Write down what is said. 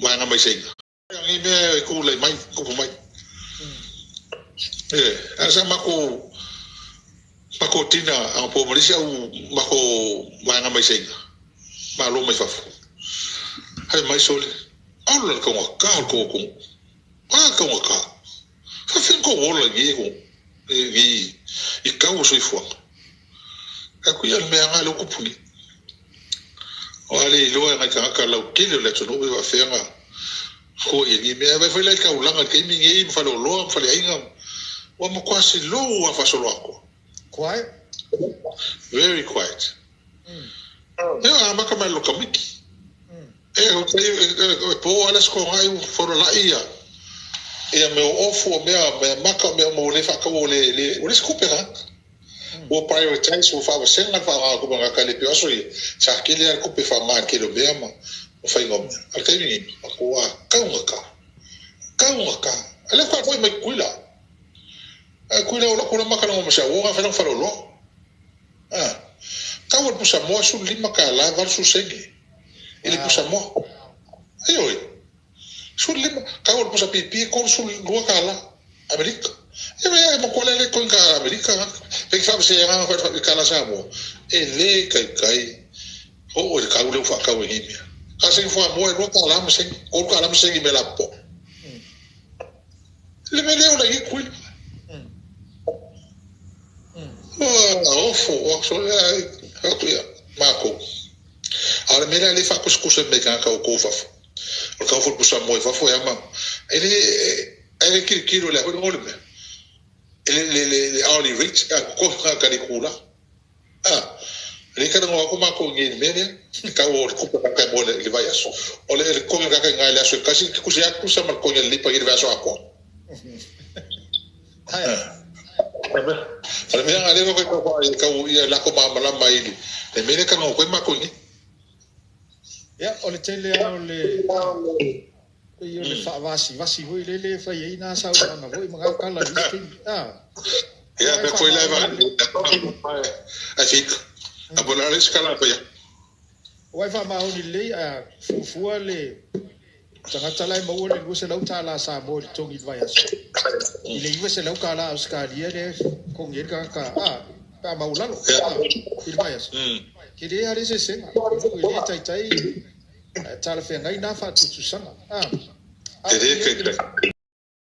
wanga mai senga ngi me ku le mai ku mai asa mako tina a po marisia mako wanga mai senga ma lo mai fafu hai mai sole ala ko ka ko ka fa fin ko wola ngi ko i ka wo so ifo ka ku ya me anga lo ku puni wale lo nga ka la kile le tso no va faire ko ni me va fa le ka ulanga ke mi ngi fa lo fa le inga wa mo kwasi lo wa fa solo ko quiet, very quiet ya ma ka lo kamiki po ala sko ngai for la ia e me ofo me maka me mo le fa ka le skupera o prioritize o fa senga fa ko ba ka le pioso i sa ke le ko pe fa ma ke lo be ma o fa ngom al ka ni ko wa ka ala ko foi me kuila o ko ma ka no mo sa o fa no fa lo ka o pusa mo su lima ka la va su segi ele pusa mo ayo su lima ka o pusa pipi ko su lo ka la Amerika e mo ko le ko ka Amerika pe fa se era fa ka la sa mo ele kai o ka o fa ka o ni ka se fo mo e ka la mo se o ka la mo se me la po le me le o la ki kuil o so ya mako ahora mira le fa kuskusa me ka ko fa o ka fo pusa mo fa fo ya ma ele kilo le ho me le hourly rate ko ka ni kula le ka no ko ma ko ngi mene ka o ko ka mo le vai aso o le ko ka ngai la so kasi ku se ku sa ma ko le pa ir va so ako ale me ale ko ka o ia la ko ma la mai le mene ka no ko ma ko ni ya o le tele o le io le fa vasi voi le fa ina sa una voi magari cala di ya me foi leva assim a bola escala pa ya vai fa ma oni le a fu le tanga tala mo le go se lau tala sa mo tongi vai aso ile iwe se lau kala australia le ko ngi ka pa ma ulalo il vai aso ke le ari se se ile tai tala fe ngai na fa tu sanga